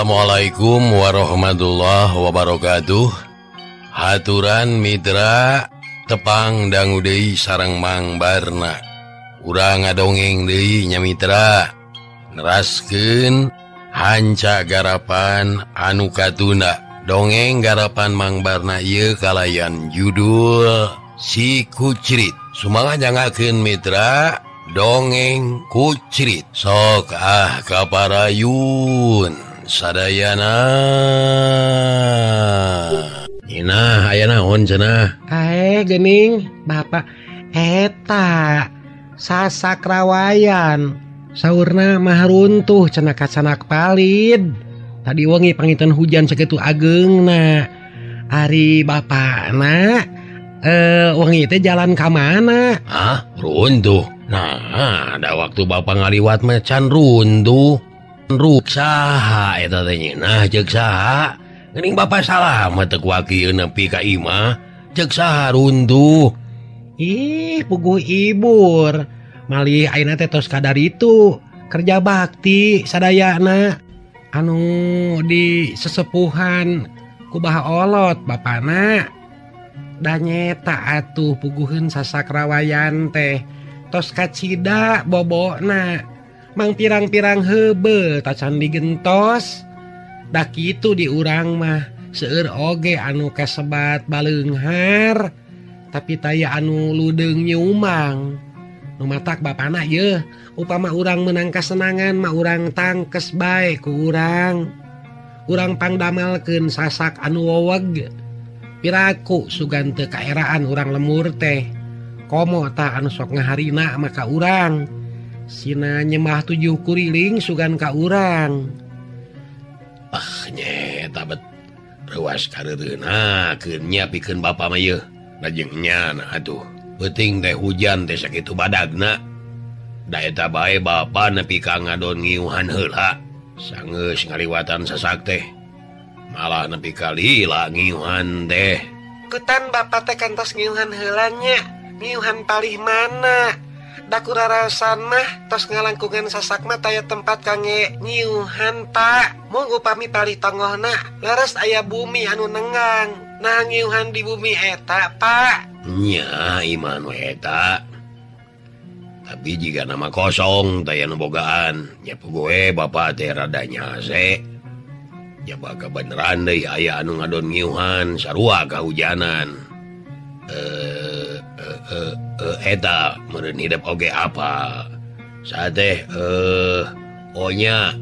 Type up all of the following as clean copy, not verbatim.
Assalamualaikum warahmatullahi wabarakatuh. Haturan mitra tepang dangu deui sareng Mang Barna. Urang ngadongeng deui nya mitra. Neraskeun hanca garapan anu katunda. Dongeng garapan Mang Barna ieu kalayan judul Si Kucrit. Sumaha jangakeun mitra dongeng kucrit. Sok kaparayun sadayana. Nina aya naon cenah? Geuning Bapak eta sasakrawayan saurna mah runtuh cenah kacanak palid. Tadi wengi pangitan hujan sakitu ageungna. Ari bapakna wengi teh jalan ka mana? Hah? Runtuh. Nah, ada waktu bapak ngaliwat macan runtuh. Ruk saha eta teh nyina ceuk saha? Geuning bapak salah mah teu kuakieun nepi ka imah. Ceuk saha runtuh? Ih, puguh ibur. Malih ayeuna teh tos kadar itu kerja bakti sadayana anu di sesepuhan ku Bah Olot bapana. Da nyeta atuh puguheun sasakrawayan teh tos kacida bobona mang pirang-pirang heubeul tacan digentos. Da kitu di urang mah seueur oge anu kasebat baleunghar tapi taya anu ludeung nyumang. Nu matak bapana yeuh upama urang meunang kasenangan mah urang tangkes bae ku urang. Urang pangdamelkeun sasak anu weweg. Piraku sugan teu kaeraan urang lemur teh. Komo tah anu sok ngaharina maka urang. Sina nyembah 7 kuriling sugan ka urang. Nyeta bet ruas kareureuna keun nyiapikeun bapa mah yeuh. Lajeng nya nah atuh. Penting teh hujan teh sakitu badagna. Da eta bae bapa nepi ka ngadon ngiuhan heula. Sangeus ngaliwatan sasak teh. Malah nepi ka lila ngiuhan teh. Kutan bapak teh kantos ngiuhan heula nya. Ngiuhan palih mana? Da kurarasan mah tos ngalangkungan sasak mah taya tempat kangge nyiuhan Pak. Mung upami palih tongohna leres aya bumi anu nenggang. Nah ngiuhan di bumi eta Pak. Nya iman we eta. Tapi jika nama kosong taya nu bogaan nya pugoe bapa teh rada nyase. Jaga beneran deh aya anu ngadon ngiuhan sarua kahujanan. Eta meureun hidup oge apa? Sateh onya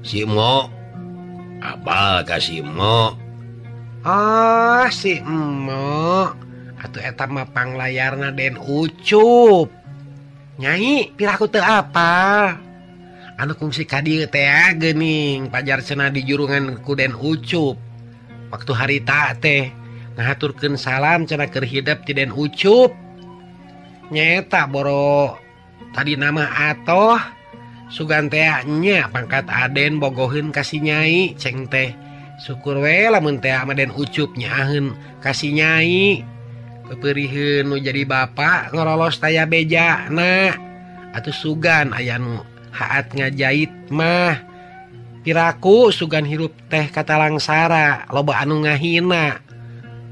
si Mo. Apa ka si Mo? Oh si Mo. Atuh eta mah panglayarna Den Ucup. Nyai piraku teu apa? Anu kungsi ka dieu teh geuning pajar cenah di jurungan ku Den Ucup. Waktu harita teh ngahaturkeun salam cenah keur hidep ti Den Ucup. Nyeta boro tadi nama atoh sugan teh nya pangkat Aden bogoheun ka si Nyai ceng teh. Syukur we lamun teh ama Den Ucup nyaaheun ka si Nyai. Kepeuriheun nu jadi bapak ngorolos taya bejana. Atuh sugan aya nu haat ngajait mah. Piraku sugan hirup teh kata langsara loba anu ngahina.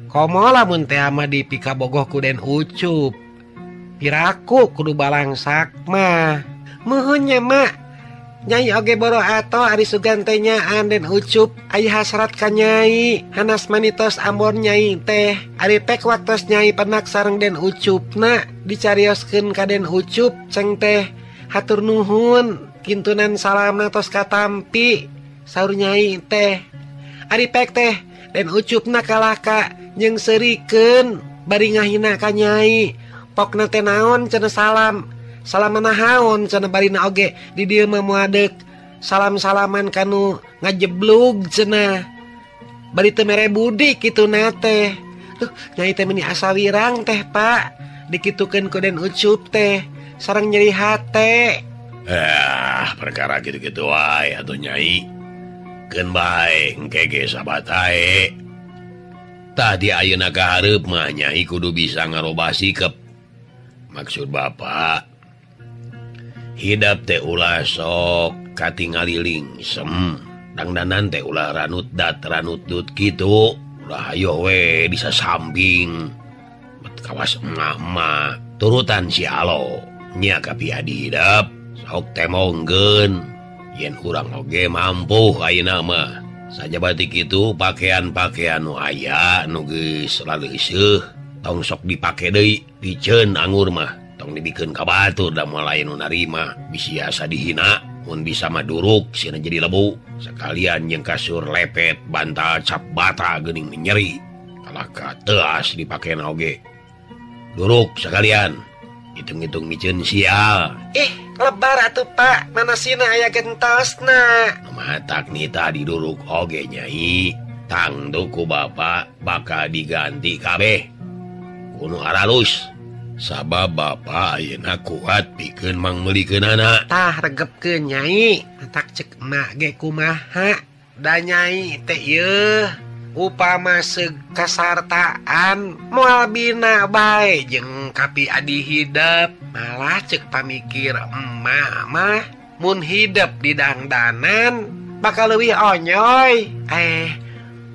Komo lamun teh ama dipika bogoh ku Den Ucup. Piraku kudu balangsak mah. Muhun nya mak. Nyai oge boro ato ari sugan teh nyaan Den Ucup aya hasrat ka Nyai. Hanas manitos ambon Nyai teh. Ari pek waktos Nyai penak sareng Den Ucupna dicarioskeun ka Den Ucup ceng teh hatur nuhun kintunan salamna tos katampi saur Nyai teh. Ari pek teh Den Ucupna kalaka jeung seurikeun bari ngahina ka Nyai. Pokna teh naon cenah salam. Salam nahaon cenah barina oge di dieu mah moadeg salam-salaman kanu ngajeblug cenah. Bari teu mere budi kituna teh. Duh, Nyai teh meuni asa wirang teh, Pak. Dikitukeun ku Den Ucup teh sareng nyeri hate. Perkara gitu-gitu wae atuh Nyai. Keun bae engke ge sabatae. Tadi ayeuna ka hareup mah Nyai kudu bisa ngarobah sikep. Maksud bapak hidap teh ulah sok katingali lingsem dangdanan teh ulah ranut gitu ulah ayo we bisa samping kawas emak turutan si alo nya kapi adidap sok temongkeun yen urang oge mampu ayeuna mah saja batik itu pakaian-pakaian nu aya nu geus laleuseum tong sok dipake deui piceun anggur mah tong dibikeun ka batur da mulai nu narima bisi asa dihina mun bisa mah duruk sieun jadi lebu sekalian jeung kasur lepet bantal cap bata geuning nyeri kalaka teas dipakeun oge duruk sekalian hitung-hitung miceun sial lebar atuh Pak manasina aya gentosna matak nita diduruk oge nyai tangtu ku bapak bakal diganti kabeh kuno aralus sabab bapak ayeuna kuat pikeun mangmelikeun anak tah regepkeun nyai tak cek emak ge kumaha da nyai teh yeuh upama kasartaan moal bina bae jeung kapi adi hidep malah cek pamikir emak mah mun hidep di dangdanan bakal leuwih onyoy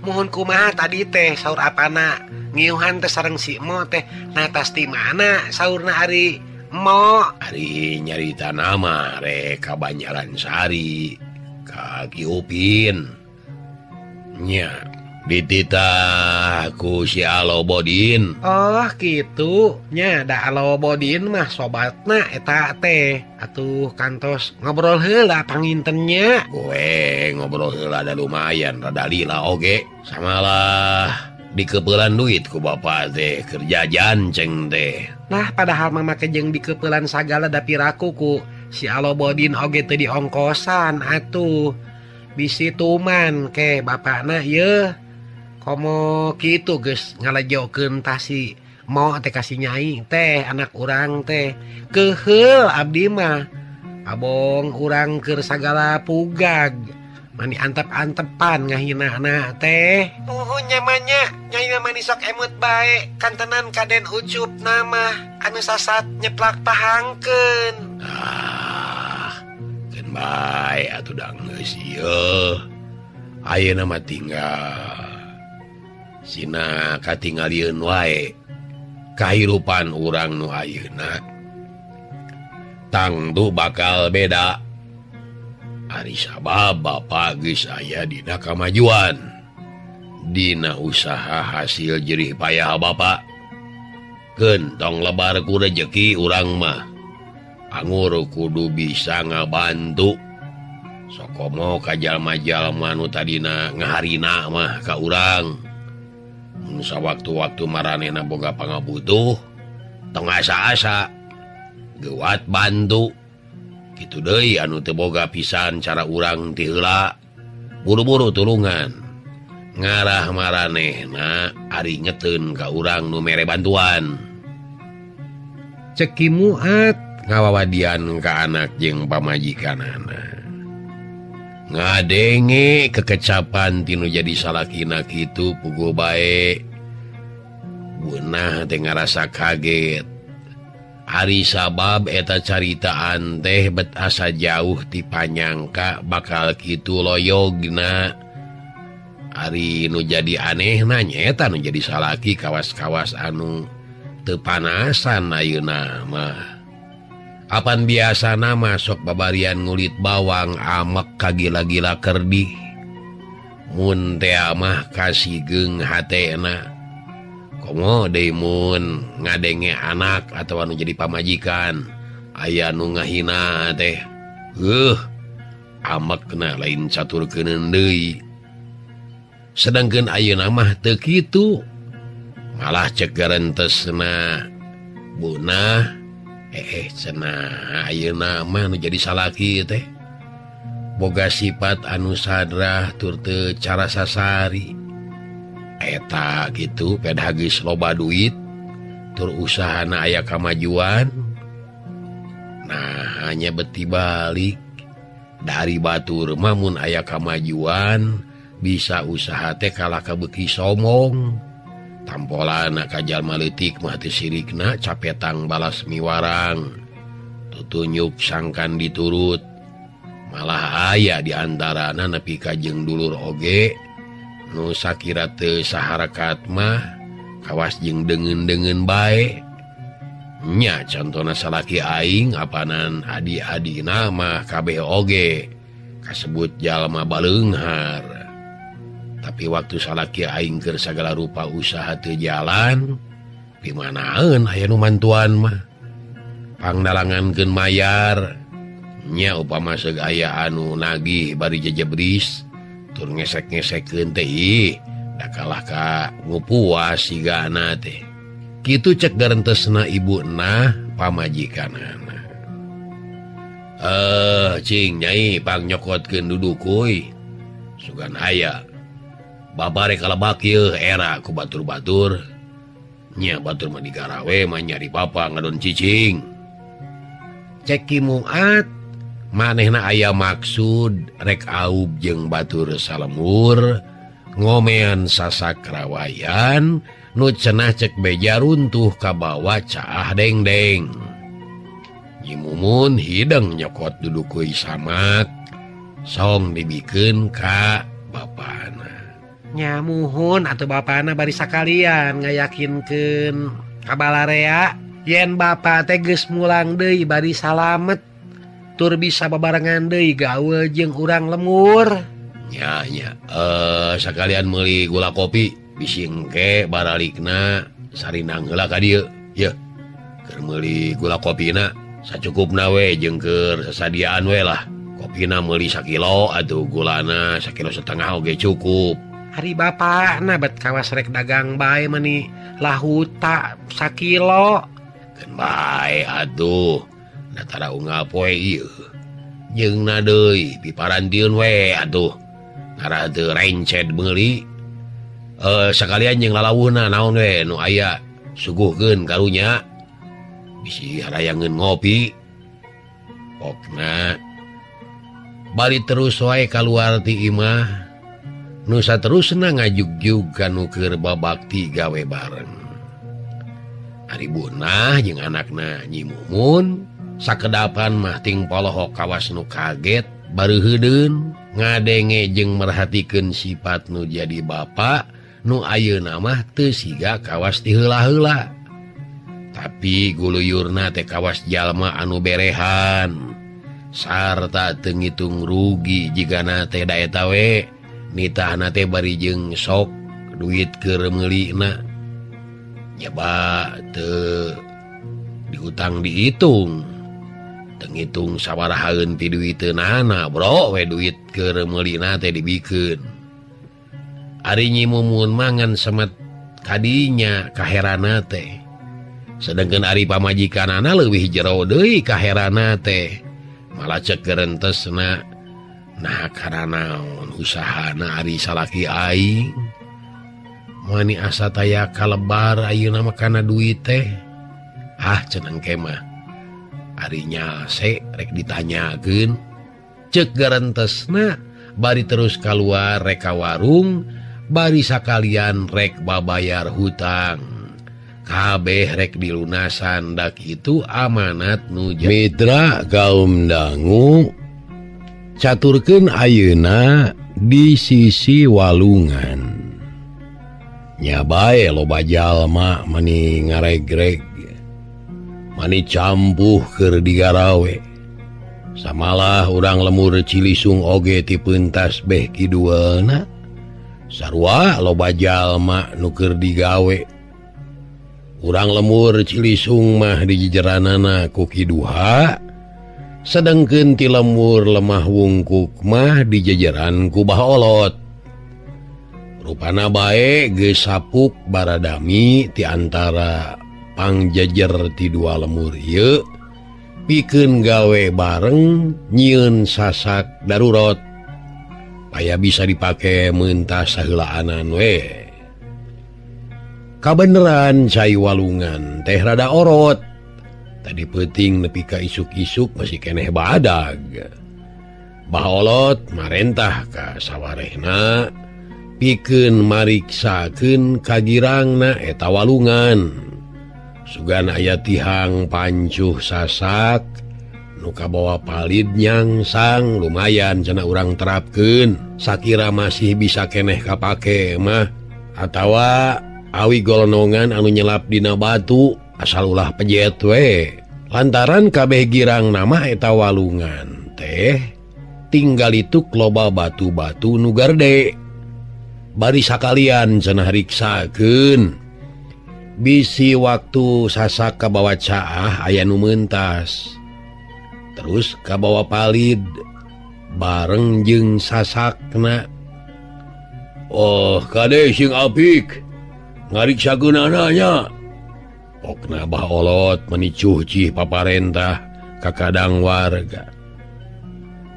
mohon kumaha tadi teh saur apana ngiuhan teh sareng si Mo teh natas di mana saurna ari Mo ari nyarita nama rek ka Banjaran Sari ka Ki Upin nya dititah ku si Alobodin oh gitu nya da Alobodin mah sobatna eta teh atuh kantos ngobrol heula pangintennya gue ngobrol heula da lumayan rada lila oge samalah dikepelan duit ku bapak teh kerja janceng teh nah padahal mah make jeung dikepelan sagala da piraku ku si Alobodin oge teu diongkosan atuh bisi tuman ke bapakna yeuh komo kitu geus ngalajokeun tah si Mo teh kasih nyai teh anak urang teh keheul abdi mah abong urang keur sagala pugag mani antep-antepan ngahinana teh nuhun nyamanya nyai mani sok emut bae kantenan Kaden Ucup nama anu sasat nyeplak pahangkeun keun bae atuh da geus ieu ayeuna mah tinggal sina katingalieun wae kahirupan urang nu ayeuna tangtu bakal beda ari sabab bapak geus aya dina kamajuan dina usaha hasil jerih payah bapak keun tong lebar ku rejeki urang mah anggur kudu bisa ngabantu sokomo ka jalma-jalma nu tadina ngaharina mah ka urang sawaktu-waktu maranehna boga pangabutuh tong asa-asa gewat bantu kitu deui anu teu boga pisan cara urang ti heula buru-buru tulungan ngarah maranehna ari ngeteun ka urang nu mere bantuan cek Muat ngawawadian ka anak jeung pamajikanana ngadenge kekecapan tinu jadi salakina kitu puguh bae beunah teh ngarasa kaget ari sabab eta caritaan teh bet asa jauh ti panyangka bakal kitu loyogna ari nu jadi anehna nyaeta nu jadi salaki kawas-kawas anu teu panasan ayeuna mah apan biasa nama sok babarian ngulit bawang amek kagila-gila kerdi mun teh mah kasigeung hatena komo deui mun ngadenge anak atawa anu jadi pamajikan aya nu ngahina teh amekna lain caturkeuneun deui sedangkeun ayeuna mah teu kitu malah cek garentesna bunah cenah ayeuna mah nu jadi salaki teh boga sifat anu sadrah tur teu cara sasari eta gitu peda geus loba duit tur usahana aya kamajuan nah hanya beti balik dari batur mah mun aya kamajuan bisa usaha teh kalah kabeuki somong tampolan ka jalma leutik mah teu sirikna capetang balas miwarang tutunyuk sangkan diturut malah aya diantara nepi kajeng dulur oge nu sakira teu saharakat mah kawas jeung dengen-dengen bae nya contona salaki aing apanan adi-adina mah kabeh oge kasebut jalma baleunghar tapi waktu salaki aing keur sagala rupa usaha teu jalan dimanaeun aya nu mantuan mah pangdalangankeun mayar nya upama seug aya anu nagih bari jejebris tur ngesek-ngesekkeun teh da kalah ka ngupuas sigana teh kitu cek garentesna ibuna pamajikanana cing nyai pang nyokotkeun duduk kuy sugan aya babare kalebak ieu era ku batur-batur nya batur mah digarawe mah nyari papa ngadon cicing cek Ki Muat manehna aya maksud rek aub jeung batur salemur ngomean sasakrawayan nu cenah cek beja runtuh ka bawah caah dengdeng Nyi Mumun hideng nyokot duduk kuy samak song dibikeun ka bapana nya muhun atuh bapana bari sakalian ngayakinkeun ka balarea yen bapa teh geus mulang deui bari salamet tur bisa babarengan deui gawe jeung urang lemur nya sakalian meuli gula kopi bisi engke baralikna sarinang heula ka dieu ye keur meuli gula kopina sacukupna we jeung keur sasadiaan we lah kopina meuli 1 kilo atuh gulana 1,5 kilo oge cukup hari bapana bet kawas rek dagang bae meuni lahuta 1 kilo keun bae atuh datara unggal poe ieu jeung deui piparantieun we atuh ngara teu rencet meuli sakalian jeung lalawuhna naon we nu aya suguhkeun karunya bisi harayangeun ngopi pokna bari terus wae kaluar ti imah nu saterusna ngajugjug kanu keur babakti gawe bareng ari bunah jeung anakna Nyi Mumun sakedapan mah ting polohok kawas nu kaget bareuheudeun ngadenge jeung merhatikeun sifat nu jadi bapa nu ayeuna mah teu siga kawas ti heula-heula tapi guluyurna teh kawas jalma anu berehan sarta teu ngitung rugi jigana teh da eta we nitahna teh bari jeung sok duit keur meulina nyaba teu dihutang dihitung ngitung sabarahaeun ti duiteunana bro we duit keur meulina teh dibikeun ari Nyi Mumun mangan semet kadinya kaherana teh sedengkeun ari pamajikanana leuwih jero deui kaherana teh malah cek gerentesna nah karana naon usahana ari salaki aing mani asa taya kalebar ayeuna mah kana duit teh cenah engke mah arinya rek ditanyakeun cek garentesna bari terus kaluar rek ka warung bari sakalian rek babayar hutang kabeh rek dilunasan dak itu amanat nu mitra kaum dangu caturkeun ayeuna di sisi walungan nya bae loba jalma mani ngaregreg mani campuh keur digarawe samalah urang lemur Cilisung oge ti peuntas beh kidueuna sarua loba jalma nu keur digawe urang lemur Cilisung mah di jejeranana ku kiduha sedengkeun ti lemur Lemah Wungkuk mah di jejeran ku Baholot rupana bae geus sapuk baradami ti antara pangjejer ti dua lemur ieu pikeun gawe bareng nyieun sasak darurat paya bisa dipake meuntas saheulaanan we kabeneran cai walungan teh rada orot tadi peuting nepi ka isuk-isuk masih keneh badag Baholot marentah ka sawarehna pikeun mariksakeun kagirangna eta walungan sugan aya tihang pancuh sasak nuka bawa palid nyangsang lumayan cenah urang terapkeun sakira masih bisa keneh kapake mah atawa awi golonongan anu nyelap dina batu asal ulah pejet we lantaran kabeh girang nama eta walungan teh tinggal itu loba batu-batu nu garde bari sakalian cenah riksakeun bisi waktu sasak kabawa caah aya nu meuntas terus kabawa palid bareng jeung sasakna. Oh kade sing apik ngariksakeun ananya pokna Bah Olot menicuh cih paparentah ka kadang warga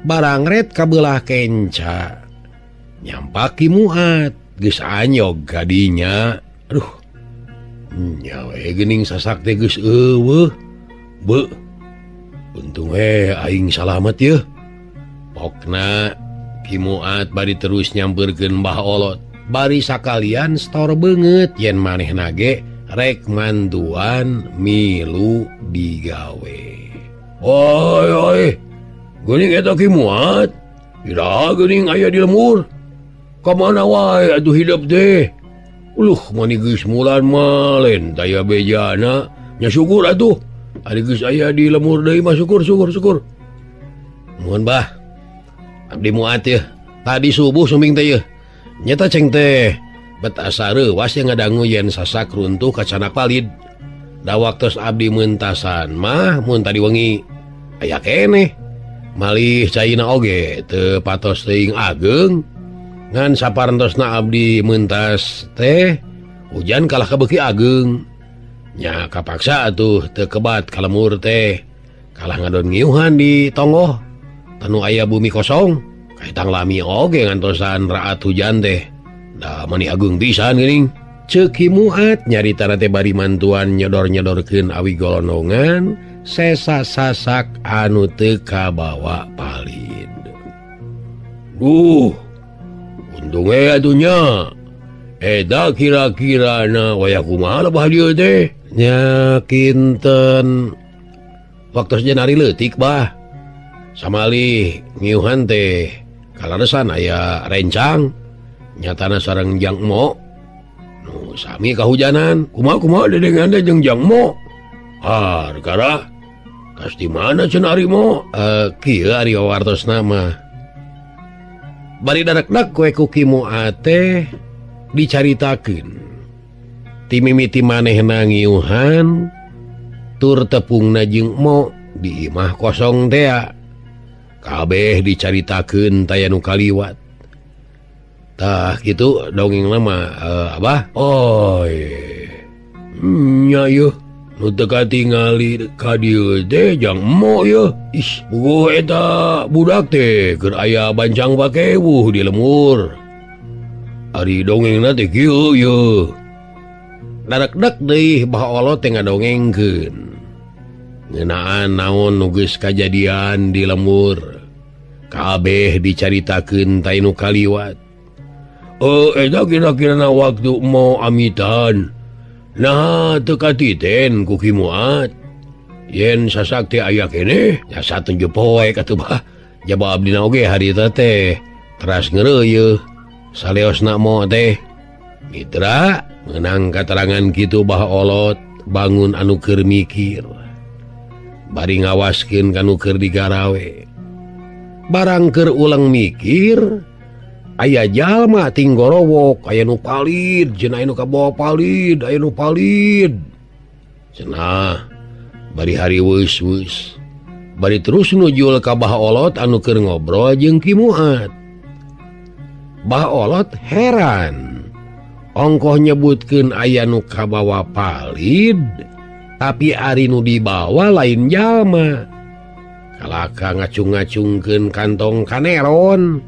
barang ret kabelah kenca nyampaki muat geus anyog gadinya aduh nyawe geuning sasak teh geus eueuh beuh untung aing salamet ye pokna Ki Muat bari terus nyamperkeun Mbah Olot bari sakalian stor beungeut yen manehna ge rek mantuan milu digawe. Oi geuning eta Ki Muat ira geuning aya di lemur ka mana wae atuh hidup teh. Mani geus mulan malen taya bejana nya syukur atuh ari geus aya di lemur deui mah syukur. Muhun Bah abdi muat ye tadi subuh sumbing teh ye nyata ceng teh bet asa reuwas yang ngadangu yen sasak runtuh ka canak palid da waktos abdi meuntasan mah mun tadi wengi aya keneh malih caina oge teu patos teuing ageng ngan saparentosna abdi meuntas teh hujan kalah kabeuki ageng nya kapaksa atuh teu kebat ka lemur teh kalah ngadon ngiuhan di tonggoh tanu aya bumi kosong kaitang lami oge ngantosan raat hujan teh da mani agung pisan geuning ceuk Ki Muat nyaritana teh bari mantuan nyodor-nyodorkeun awi golonongan sesa sasak anu teu kabawa palid. Untung atunya eta kira-kirana waya kumaha Bah dieu teh nya kinten waktos jenari leutik Bah samalih ngiuhan teh kalaresan aya rencang nyatana sareng jangmo nu sami kahujanan kumaha dedengan teh jeung jangmo perkara kas di mana cenah ari mo kieu ari wawartosna mah bari dadak-dak we ku Ki Muat teh dicaritakeun ti mimiti manehna ngiuhan tur tepungna jeung mo di imah kosong teh kabeh dicaritakeun taya nu kaliwat tah kitu dongengna mah Abah nya yeuh nu teu katingali ka dieu teh jang mo yeuh bugo eta budak teh keur aya bancang pakewuh di lemur ari dongengna teh kieu yeuh dadak-dak deui Bah Olot teh ngadongengkeun ngeunaan naon nu geus kajadian di lemur kabeh dicaritakeun taya nu kaliwat. Eta kira-kirana waktu mau amitan nah teu katiten ku Ki Muat yen sasak teh aya keneh nya satunjuk poe katuh Bah jaba abdina oge hari teh teras ngeureuyeuh saleosna mo teh mitra meunang katerangan kitu Bah Olot bangun anu keur mikir bari ngawaskeun kanu keur digarawe barang keur ulang mikir aya jalma tinggorowok aya nu palid cenah anu kabawa palid aya nu palid cenah bari hari weus bari terus nujul ka Bah Olot anu keur ngobrol jeung Ki Muat. Bah Olot heran ongkoh nyebutkeun aya nu kabawa palid tapi ari nu dibawa lain jalma kalaka ngacung-ngacungkeun kantong kaneron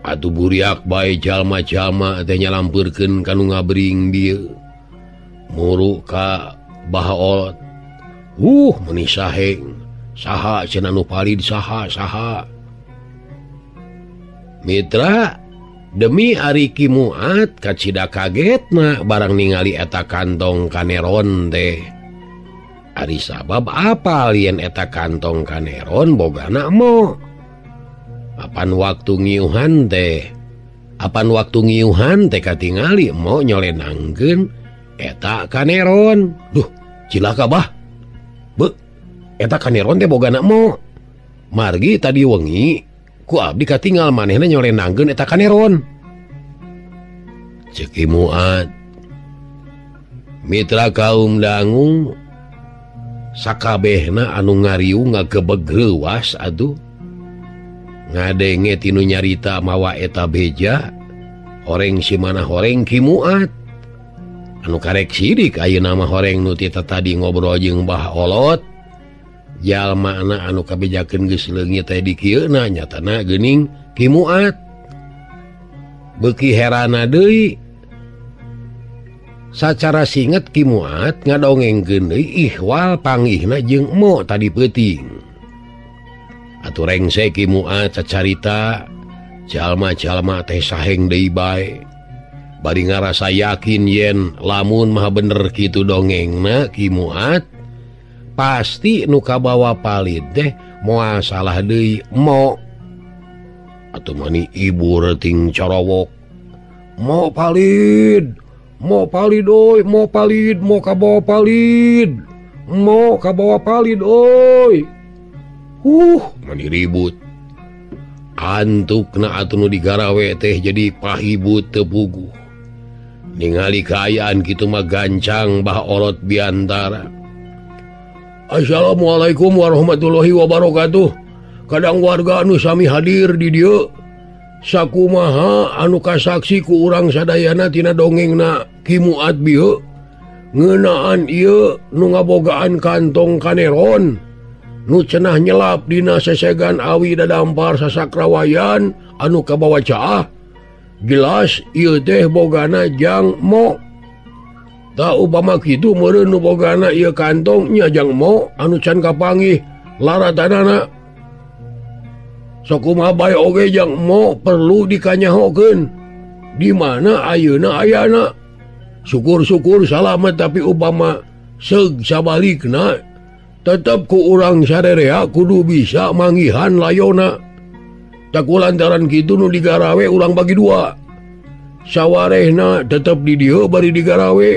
atuh buriak bae jalma-jalma teh nyalampurkeun kanu ngabring dieu muru ka Bah Olot meuni saheng saha cenah nu palid saha mitra demi ari Ki Muat kacida kagetna barang ningali eta kantong kaneron teh Ari sabab apa lian eta kantong kaneron bogana mo. Apan waktu ngiuhan teh katingali mo nyolenangkeun eta kaneron. Duh, cilaka bah. Eta kaneron teh bogana mo. Margi tadi wengi ku abdi katinggal manehna nyolenangkeun eta kaneron. Ceuk Muat. Mitra kaum dangu sakabehna anu ngariu ngagebeg reuas atuh. Ngadenge tinu nyarita mawa eta beja horeng si mana horeng Ki Muat. Anu karek sidik ayeuna mah horeng nu tita tadi ngobrol jeung Mbah Olot. Jalmana anu kabejakeun geus leungit teh di kieuna nyatana geuning Ki Muat. Beuki herana deui sacara singget Ki Muat ngadongengkeun deui ihwal panggihna jeung Mo tadi peuting. Atuh rengse Ki Muat cacarita jalma-jalma teh saheng deui bae. Bari ngarasa yakin yen lamun mah bener kitu dongengna Ki Muat, pasti nu kabawa palid teh moal salah deui Mo. Atuh mani ibu reuting corowok. Mo palid oy, mo palid, mo kabawa palid. Mo kabawa palid oy. Mani ribut. Antukna atuh nu digarawe teh jadi pahibut teu puguh. Ningali kaayaan kitu mah gancang Mbah Olot biantara. Assalamualaikum warahmatullahi wabarakatuh. Kadang warga anu sami hadir di dieu. Sakumaha anu kasaksi ku urang sadayana tina dongengna Ki Muat bieu ngeunaan ieu nu ngabogaan kantong kaneron nu cenah nyelap dina sesegan awi dadampar sasakrawayan anu kabawa caah. Jelas ieu teh bogana Jang Mo. Da upama kitu meureun nu bogana ieu kantong nya Jang Mo anu can kapanggih laratanana. Sakumaha bae oge Jang Mo perlu dikanyahokeun di mana ayeuna ayana. Syukur-syukur salamet tapi upama seug sabalikna tetep ku urang sarerea kudu bisa manggihan layona. Tak kulantaran kitu nu digarawe urang bagi dua. Sawarehna tetep di dieu bari digarawe.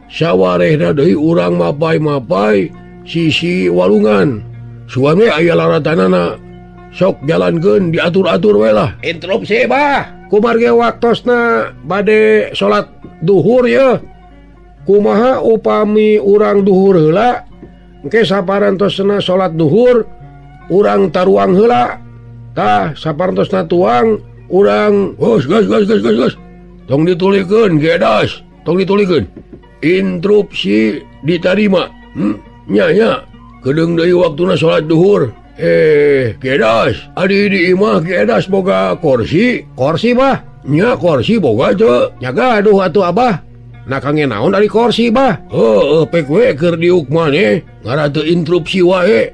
Sawarehna deui urang mapai-mapai sisi walungan. Suami aya laratanana. Sok jalankeun diatur-atur we lah. Interupsi bah. Kumarge waktosna bade salat duhur ya. Kumaha upami urang duhur heula engke saparantosna salat duhur urang taruang heula. Tah saparantosna tuang urang gus. Tong ditulikeun gedas. Tong ditulikeun. Interupsi ditarima. Nya. Kedeung deui waktuna salat duhur. Gedas. Adi di imah gedas boga kursi. Kursi bah. Nya kursi boga teu. Nya gaduh atuh abah. Nah kange naon dari kursi bah. Pek we keur diuk maneh. Ngara teu interupsi wae.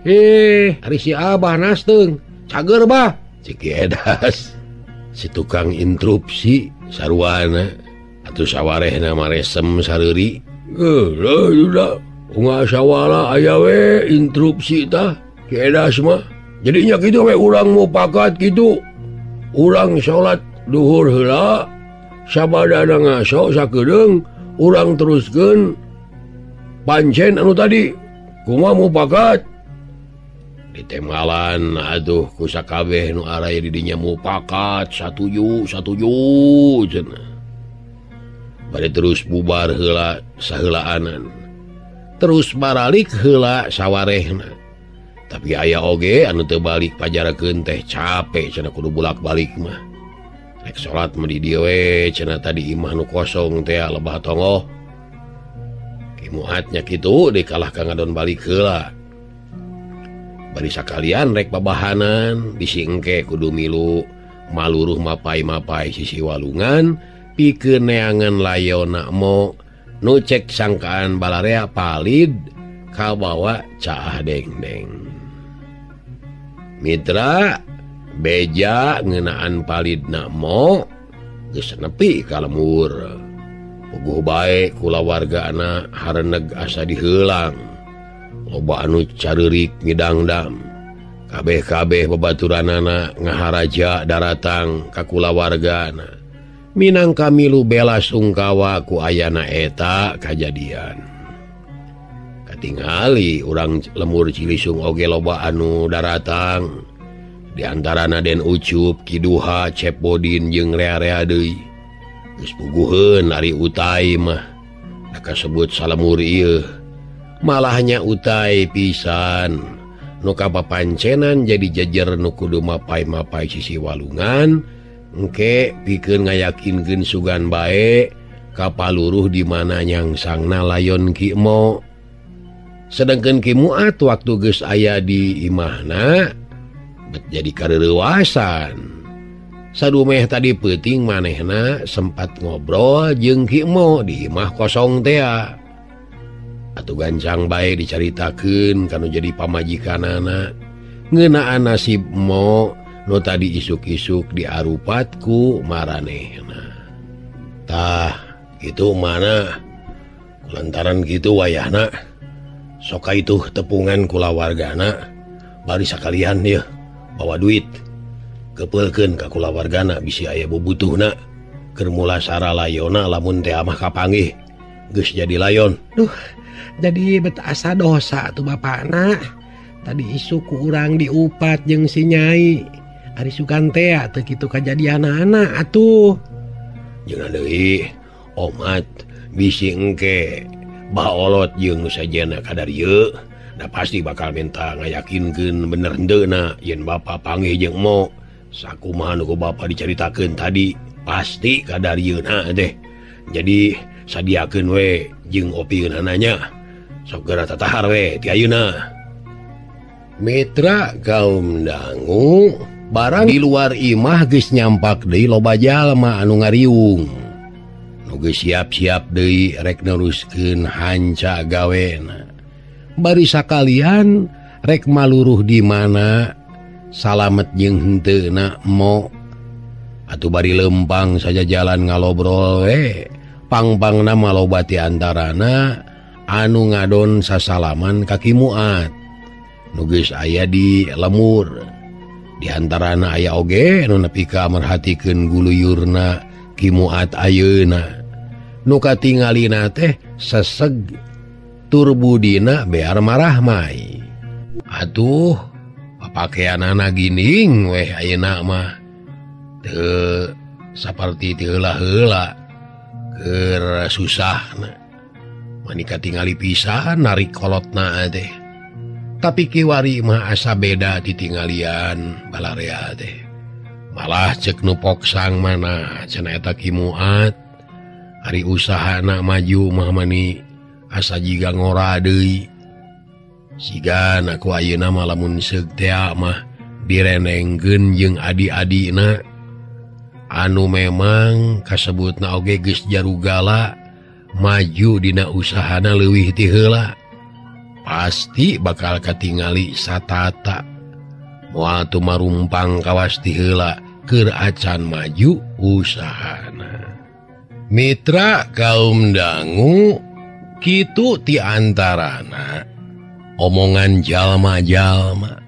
Ari si abah nasteung. Cager bah. Cik gedas. Si tukang interupsi sarwana. Atuh sawarehna maresem sareuri. Lah unga sawala aya we interupsi tah. Gedas mah. Jadinya kitu we urang mupakat kitu. Urang salat duhur heula. Sabadana ngaso sakedeung urang teruskeun pancen anu tadi. Kumaha mupakat? Ditemalan aduh ku sakabeh nu araya di dinya mupakat satuju cenah. Bade terus bubar heula saheulaanan. Terus baralik heula sawarehna. Tapi aya oge anu teu balik pajarakeun teh capek cenah kudu bolak-balik mah. Rek salat mah di dieu we cenah tadi imah nu kosong teh lebah tongoh. Ki Muat nya kitu dikalah ka ngadon balik heula. Bari sakalian rek babahanan bisi engke kudu milu maluruh mapai-mapai sisi walungan pikeun neangan layona Mo nu cek sangkaan balarea palid kabawa caah dengdeng. Mitra beja ngeunaan palidna Mo geus nepi ka lemur. Puguh bae kula wargana hareuneg asa diheulang. loba anu caririk ngidangdam. Kabeh-kabeh babaturanana ngaharaja daratang ka kulawargana. Minangka milu bela sungkawa ku ayana eta kajadian. Katingali urang lemur Cilisung oge loba anu daratang. Di antarana Den Ucup, Kiduha, Cepodin jeung rea-rea deui. Geus puguheun ari Utai mah. Da kasebut salemur ieu. Malahnya Utai pisan. Nuka papancenan jadi jajar nu kudu mapai-mapai sisi walungan engke pikeun ngayakinkeun sugan bae ka paluruh di mana nyangsangna layon Ki Mo. Sedengkeun Ki Muat waktu geus aya di imahna bet jadi kareurewasan. Sadumeh tadi peuting manehna sempat ngobrol jeung Ki Mo di imah kosong teh. Atuh gancang bae dicaritakeun kanu jadi pamajikanana ngeunaan nasib Mo nu tadi isuk-isuk diarupatku maranehna. Tah kitu mana lantaran kitu wayahna sok itu tepungan kulawargana bari sakalian ieu bawa duit kepeulkeun ka kulawargana bisi aya bubutuhna keur mula saralayona lamun teh amah kapanggih geus jadi layon. Duh, jadi betasa dosa tuh bapakna. Tadi isu ku urang diupat jeung si Nyai. Ari sugan teh teu kitu kajadian anak atuh. Jeung deui omat bisi engke baolot jeung sajana kadarieu. Da pasti bakal minta ngayakinkeun bener hendeuna yen bapa panggih jeung Mo. Sakumaha nu ku bapa dicaritakeun tadi pasti kadarieuna teh. Jadi sadiakeun we jeung opieunananya. Sok geura tatahar we ti ayeuna. Mitra kaum dangu barang di luar imah geus nyampak deui loba jalma anu ngariung. Nu geus siap-siap deui rek neruskeun hanca gawena. Bari sakalian rek maluruh di mana salamet jeung henteuna Mo. Atuh bari lempang saja jalan ngalobrol we. Pang-pangna maloba ti antarana anu ngadon sasalaman ka Ki Muat nu geus aya di lemur. Di antarana aya oge nu nepi ka merhatikeun guluyurna Ki Muat ayeuna. Nu katingalina teh seseg tur budina bear marah mai. Atuh papakeanana gining weh ayeuna mah teu saperti ti heula-heula keur susahna. Manika tingali pisan narik kolotna teh. Tapi kiwari mah asa beda ditinggalian balarea teh. Malah cek nu poksang mana cenah eta Ki Muat. Ari usahana maju mah mani asa jiga ngora deui. Sigan aku ayeuna mah lamun seug teh mah direnengkeun jeung adi-adina anu memang kasebutna oge geus jarugala maju dina usahana leuwih ti heula. Pasti bakal katingali satata. Moal tu marumpang kawas ti heula keur acan maju usahana. Mitra kaum dangu kitu ti antarana omongan jalma-jalma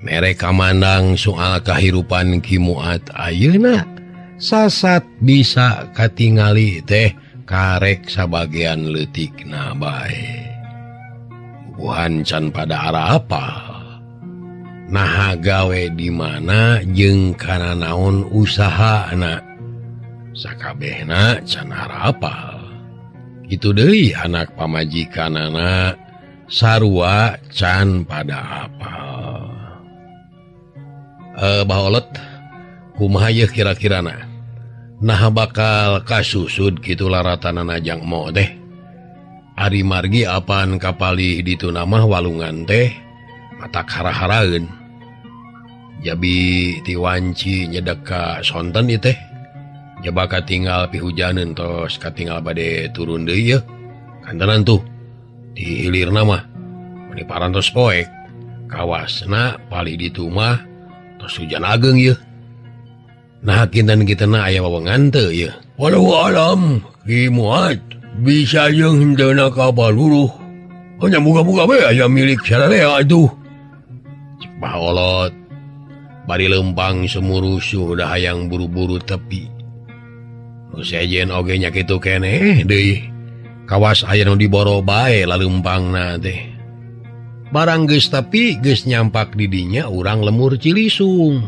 mereka mandang soal kahirupan Ki Muat ayeuna sasat bisa katingali teh karek sabagian leutikna bae. Buhan can pada arah apa? Nah gawe di mana jeung kana naon usahana. Sakabehna can arah apa? Itu deui anak pamajikanana sarua can pada apa. Baolot kumaha ieu kira-kirana? Nah bakal kasusud kitu laratanana Jang Mo teh. Ari margi apaan kapalih ditu nama walungan teh matak hara-haraeun. Jabi ti wanci nyedek ka sonten ieu teh. Jaba katinggal pihujaneun tos katinggal bade turun deui yeuh. Kantenan tuh di hilirna mah mani parantos poek. Kawasna palih ditu mah tos hujan ageng yeuh. Nah kinten kitana aya wawengan teu yeuh. Walau alam Ki Muat bisa jeung henteuna ka paluruh hanya buka-buka be aya milik sararea itu. Cik Baholot bari lempang semurusuh dah hayang buru-buru tepi. Nu sejen oge nya kitu keneh deui. Kawas aya nu diboro bae lalempangna teh. Barang geus tepi geus nyampak di dinya urang lemur Cilisung.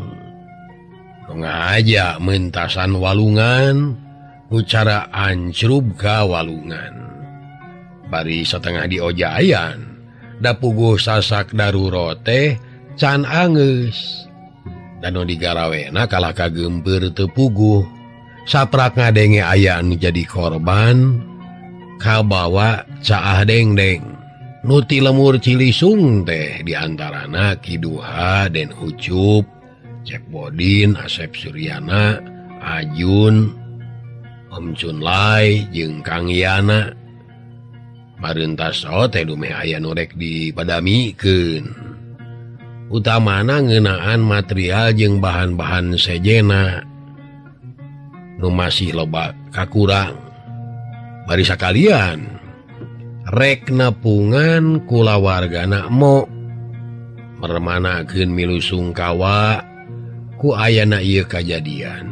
Nu ngajak mentasan walungan nu cara ancrub ka walungan. Bari satengah diojayan da puguh sasak darurat teh can angeus. Dan nu digarawena kalah kagempeur teu puguh. Saprak ngadenge aya anu jadi korban kabawa caah dengdeng. Nu ti lemur Cilisung teh diantarana Kiduha Den Ucup, Cep Bodin, Asep Suryana, Ajun, Om Cunlay jeung Kang Yana. Mareuntas teh dumeh aya nu rek dipadamikeun. Utamana ngeunaan material jeung bahan-bahan sejena nu masih loba kakurang. Bari sakalian rek nepungan kulawargana Mo meremanakeun milu sungkawa ku ayana ieu kajadian.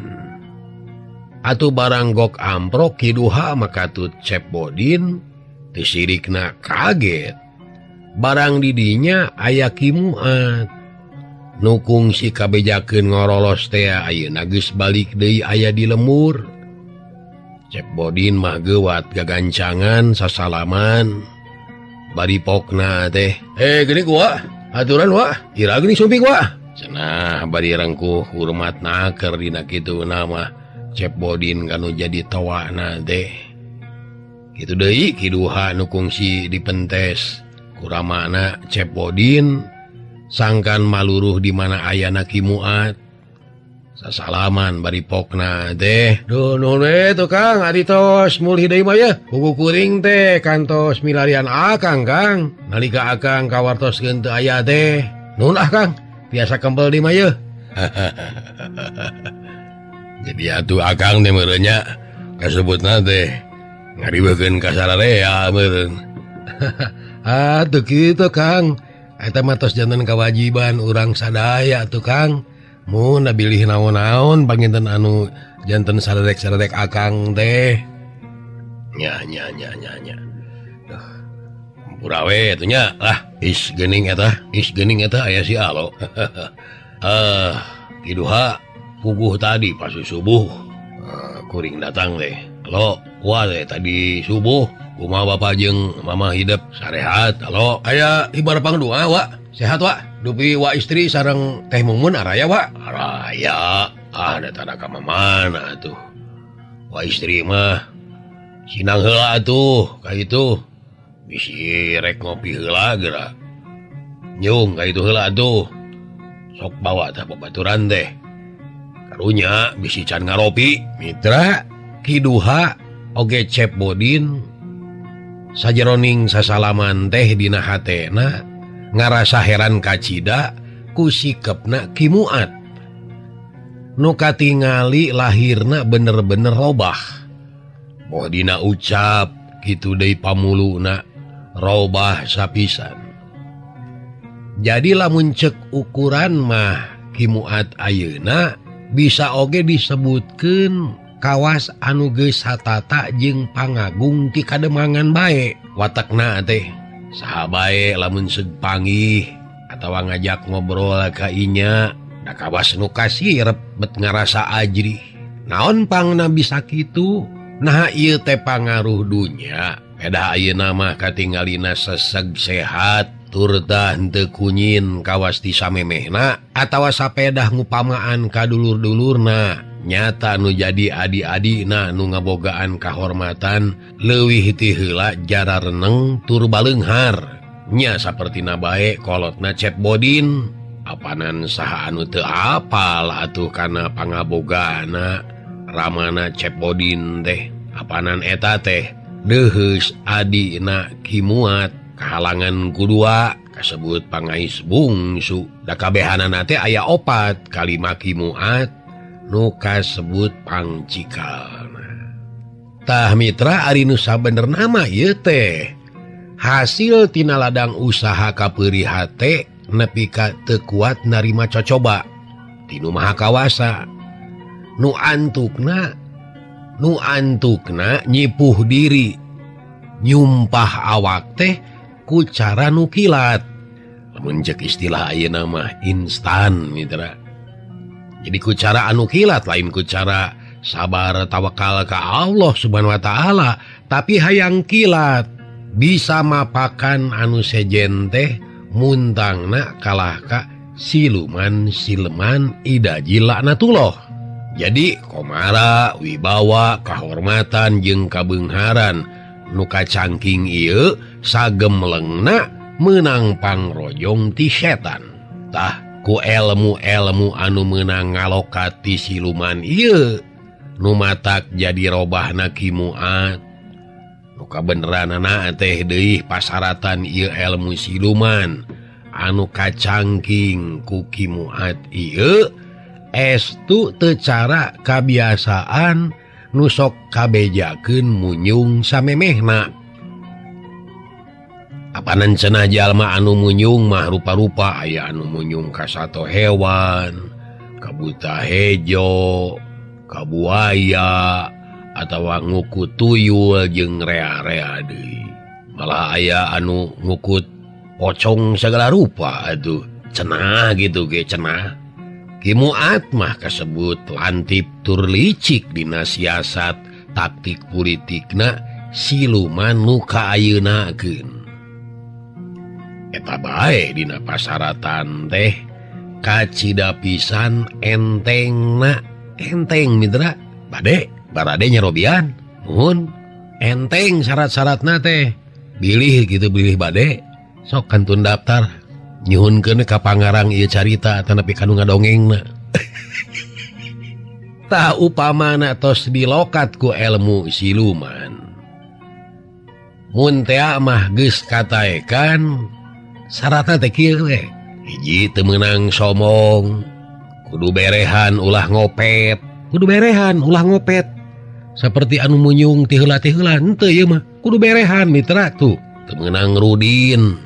Atuh barang gok amprok Kiduha makatut Cep Bodin teu sirikna kaget. Barang didinya aya Kimuat nu kungsi kabejakeun ngorolos teh ayeuna geus balik deui aya di lemur. Cep Bodin mah geuwat gagancangan sasalaman. Bari pokna teh, gini gua, aturan wa, ira gini sumping wa. Cenah bari rengkuh hormatna keur dina kitu nama Cep Bodin kanu jadi tawana teh. Kitu deui Kiduha nu kungsi dipentes kuramana Cep Bodin sangkan maluruh di mana ayana Kimuat. Sasalaman bari pokna teh. Duh nuhun we tukang aditos mulih deui mah ya. Pugu kuring teh kantos milarian akang Kang. Nalika akang kawartoskeun teu aya teh. Nuhun Kang, biasa kempel di mah ya. Jadi atuh akang teh meureunnya kasebutna teh ngariweukeun ka sararea meureun. Atuh kitu Kang. Eta mah tos janten kewajiban urang sadaya tuh Kang. Mun bilih naon-naon panginten anu janten saredek-saredek akang teh. Nya. Duh. Pura we atuh nya. Is geuning eta aya si Alo. Kiduha puguh tadi pas subuh. Kuring datang teh. Alo, wah teh tadi subuh kumaha Bapak jeung Mama hidup sarehat. Alo, aya ibar pangdua wa. Sehat wa. Dupi wa istri sareng Teh Mumun araya wa. Araya. Ada tanda ka mana atuh. Wa istri mah sinang heula atuh ka itu. Bisi rek ngopi heula geura. Nyung ka itu heula atuh. Sok bawa tah babaturan teh. Karunya bisi can ngaropi. Mitra Kiduha oge Cep Bodin sajeroning sasalaman teh dina hatena ngarasa heran kacida ku sikepna Kimuat. Nu katingali lahirna bener-bener robah. Moh dina ucap kitu deui pamuluna robah sapisan. Jadi lamun ceuk ukuran mah Kimuat ayeuna bisa oge disebutkeun kawas anu geus hatata jeung pangagung ti kademangan bae. Watakna teh saha bae lamun seug panggih atawa ngajak ngobrol ka inya da kawas nu kasirep bet ngarasa ajrih. Naon pangna bisa kitu? Nah ieu teh pangaruh dunya. Peda ayeuna mah katinggalina seseg sehat tur tah henteu kunyin kawas ti samemehna atawa sapedah ngupamaan ka dulur-dulurna. Nyata nu jadi adi-adina nu ngabogaan kahormatan leuwih ti heula jara reneng tur baleunghar. Nya sapertina bae kolotna Cep Bodin. Apanan saha anu teu apal atuh kana pangabogana ramana Cep Bodin teh. Apanan eta teh deheus adina Kimuat kahalangan kudua kasebut pangais bungsu. Da kabehanana teh aya 4 kalima Kimuat nu kasebut pangcikalna. Tah mitra ari nu sabenerna mah ieu teh hasil tina ladang usaha kapeuri hate nepi ka teu kuat narima cocoba tinu maha kawasa nu antukna nyipuh diri nyumpah awak teh ku cara nu kilat lamun ceuk istilah ayeuna mah instan mitra. Jadi ku cara anu kilat lain ku cara sabar tawakal ka Allah Subhanahu wa taala tapi hayang kilat bisa mapakan anu sejen teh muntangna kalah ka siluman idaji laknatullah. Jadi komara wibawa kahormatan jeung kabeungharan nu kacangking ieu sagem lengna menang pangrojong ti setan. Tah ku ilmu anu menang ngalokati siluman ieu nu matak jadi robahna Ki Muat. Nu kabeneranana teh deui pasaratan ieu ilmu siluman anu kacangking ku Ki Muat ieu estu teu cara kabiasaan nu sok kabejakeun munyung samemehna. Apanan cenah jalma anu munyung mah rupa-rupa aya anu munyung ka sato hewan, ka buta hejo, ka buaya, atawa ngukut tuyul jeung rea-rea deui. Malah aya anu ngukut pocong segala rupa atuh. Cenah gitu ge cenah. Ki Muat mah kasebut lantip tur licik dina siasat taktik politikna siluman nu kaayeunakeun. Eta bae dina pasaratan teh kacida pisan enteng mitra barade nyerobian nuhun enteng syarat-syaratna teh bilih bade sok kantun daftar nyuhunkeun ka pangarang ieu carita tanapi kanu ngadongengna. Tah upamana tos dilokat ku ilmu siluman mun teh mah geus kataekan syaratna teh kieu we. Hiji teu meunang somong, kudu berehan ulah ngopet. Saperti anu munyung ti heula henteu ieu mah kudu berehan mitra tuh. Teu meunang rudin.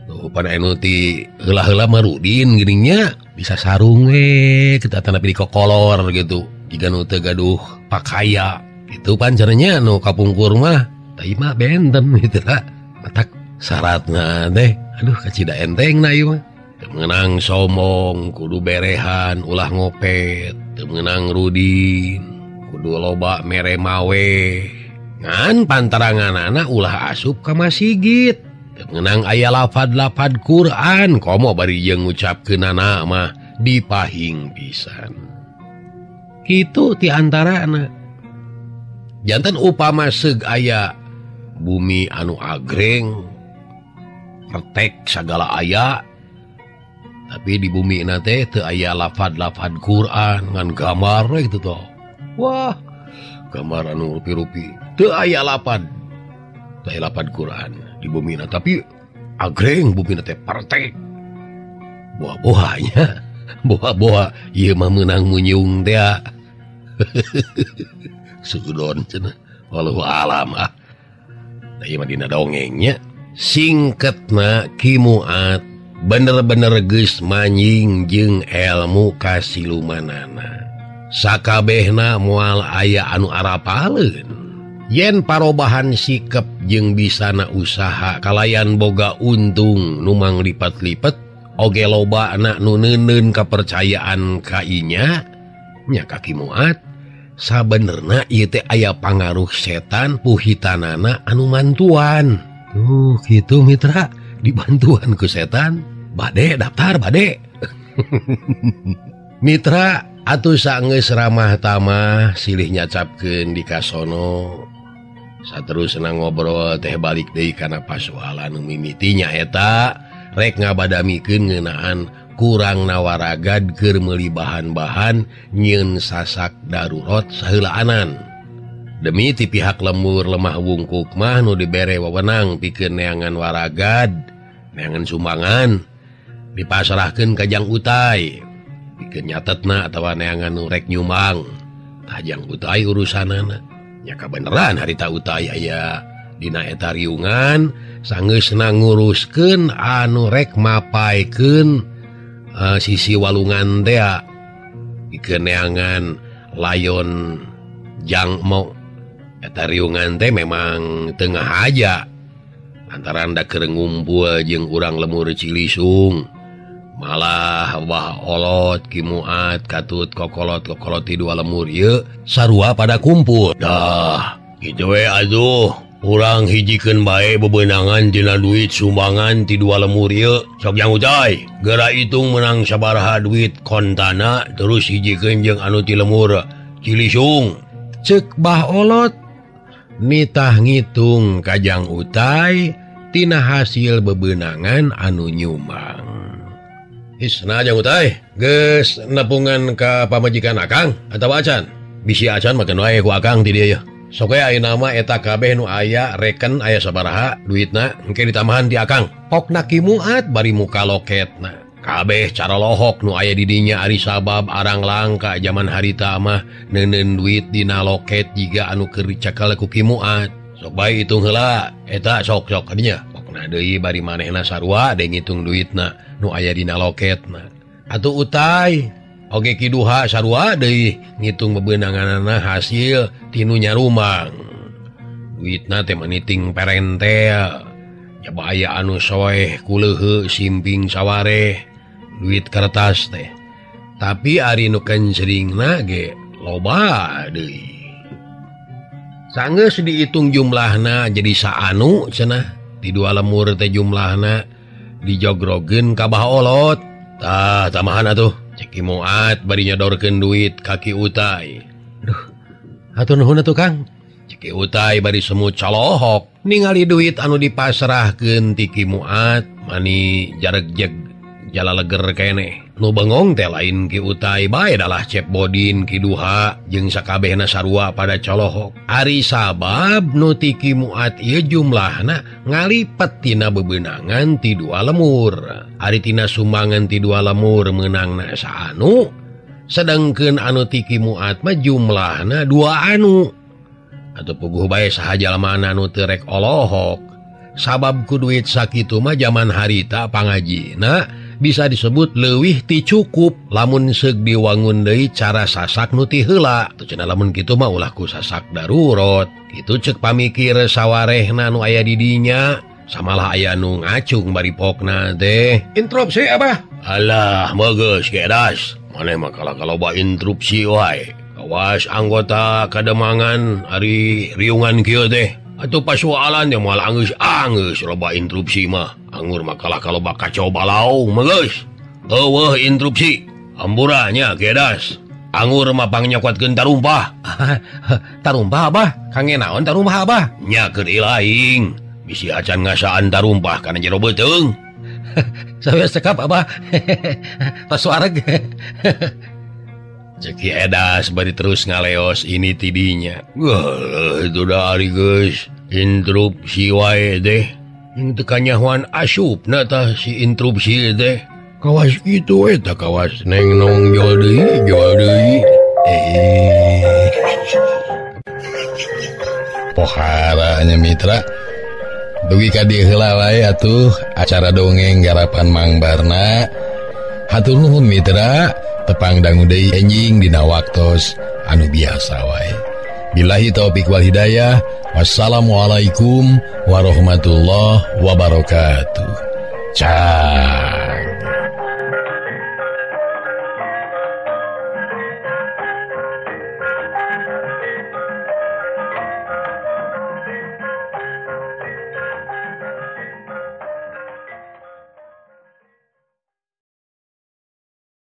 Tuh pan anu ti heula-heula mah rudin geuning nya bisa sarung we kita tanapi dikokolor gitu. Jiga nu teu gaduh pakaya. Itu pan caranya nu kapungkur mah tah mah benten mitra. Matak syaratna teh aduh kacida enteng na ieu mah. Teu meunang somong, kudu berehan, ulah ngopet, teu meunang rudin, kudu loba mere mawe. Ngan pantaranganana ulah asup ka masjid. Teu meunang aya lafad-lafad Quran, komo bari jeung ngucapkeunana mah dipahing pisan. Kitu ti antarana. Janten upama seug aya bumi anu agreng retek sagala aya tapi di bumi teh teu aya lafad-lafad Quran ngan gambar gitu toh. Wah, gambar anu rupi-rupi teu aya lafad Quran di bumi tapi agreng bumi teh partek. Buah-buahnya buah-buah ieu mah meunang munyung teh. Sudon cenah wallahu alam ah. Da ieu mah dina dongengnya. Singketna Ki Muat bener-bener geus manjing jeung ilmu kasilumanana. Sakabehna moal aya anu arapaleun. Yen parobahan sikep jeung bisana usaha kalayan boga untung nu manglipat-lipet oge lobana nu neuneun kapercayaan ka inya nya ka Ki Muat. Sabenerna ieu teh aya pangaruh setan puhitanana anu mantuan. Tuh gitu mitra dibantuan ku setan. Bade daftar bade. Mitra atuh saenggeus ramah tamah silih nyacapkeun di kasono. Saterusna ngobrol teh balik deui kana pasoalan nu mimitinya eta rek ngabadamikeun ngeunaan kurang nawaragad keur meuli bahan-bahan nyieun sasak darurat saheulaanan. Demi ti pihak lembur lemah wungkuk mah nu dibere wewenang pikeun neangan waragad, neangan sumbangan dipasrahkeun ka Jang Utai pikeun nyatetna atawa neangan nu rek nyumbang. Tah Jang Utai urusanana nya kabeneran harita Utai aya dina eta riungan sanggeusna nguruskeun anu rek mapaikeun sisi walungan teh pikeun neangan layon jangmo. Eta riungan teh memang tengah aja antara anda keur ngumpul jeung urang lemur Cilisung. Malah wah olot kimuat katut kokolot ti dua lemur ieu sarua pada kumpul. Dah kitu we aduh urang hijikeun bae bebeunangan tina duit sumbangan ti dua lemur ieu. Sok jang ucai geura hitung menang sabaraha duit kontana terus hijikeun jeung anu ti lemur Cilisung. Ceuk Bah Olot nitah ngitung kajang utai tina hasil bebeunangan anu nyumbang. Isna jang utai geus nepungan ka pamajikan akang atawa acan? Bisi acan makan wae ku akang ti dieu. Sok we ayeuna mah eta kabeh nu aya reken aya sabaraha duitna engke ditambahan di akang. Pokna kimuat bari muka loketna. Kabeh cara lohok nu aya di dinya ari sabab arang langka zaman harita mah neuneun duit dina loket jiga anu keur dicakel ku kimuat. Sok bae hitung heula eta sok-sok kadinya. Pokna deui bari manehna sarua da ngitung duitna nu aya dina loketna. Atuh utai oge kiduha sarua deui ngitung bebeunanganna hasil tinu nyarumang. Duitna teh meniting perente. Jaba aya anu soeh kuleuheu simping sawareh duit kertas teh. Tapi ari nu kenceringna ge loba deui. Sanggeus dihitung jumlahna jadi saanu cenah. Ti dua lemur teh jumlahna dijogrogeun ka Bah Olot. Tah tamahan atuh cek kimuat bari nyodorkeun duit kaki utai. Duh hatur nuhun atuh Kang. Cek utai bari semut calohok ningali duit anu dipasrahkeun ti kimuat mani jaregjeg jalaleger keneh. Nu bengong teh lain ki utai bae dalah cep bodin kiduha jeung sakabehna sarua pada colohok. Ari sabab nu ti kimuat ieu jumlahna ngalipet tina bebeunangan ti dua lemur. Ari tina sumbangan ti dua lemur meunangna saanu, sedengkeun anu ti kimuat mah jumlahna dua anu. Atuh puguh bae saha jalmana nu teu rek olohok. Sabab ku duit sakitu mah zaman harita pangajina bisa disebut leuwih ti cukup lamun seug diwangun deui cara sasak nu ti heula. Teu cenah lamun kitu mah ulah ku sasak darurat. Kitu ceuk pamikir sawarehna nu aya di dinya. Samalah aya nu ngacung bari pokna teh. Interupsi Abah. Alah megeus gedas. Maneh mah kaloba interupsi wae. Awas anggota kademangan ari riungan kieu teh. Atuh pasoalan yang malah anggeus loba interupsi mah. Anggur mah kalah kaloba kacau balau megeus. Eueuh interupsi. Amburanya gedas. Anggur mah pangnyokotkeun tarumpah. Tarumpah Abah? Kange naon tarumpah Abah? Nya keur ilaing. Bisi acan ngasaan tarumpah kana jero beuteung. Saya sekap Abah. Pas wareg. Ceki edas bari terus ngaleos ini tidinya. Wah, itu dari guys. Interupsi wae deh. Yang tekanyahuan asupna tah si interupsi deh. Kawas gitu eta kawas neng nong jual deui. Poharanya mitra. Dugi ka dieu heula wae atuh acara dongeng garapan Mang Barna. Hatur nuhun mitra. Tepang dangu deui enjing dina waktos anu biasa wae. Billahi taufik wal hidayah. Wassalamualaikum warahmatullahi wabarakatuh. Cah.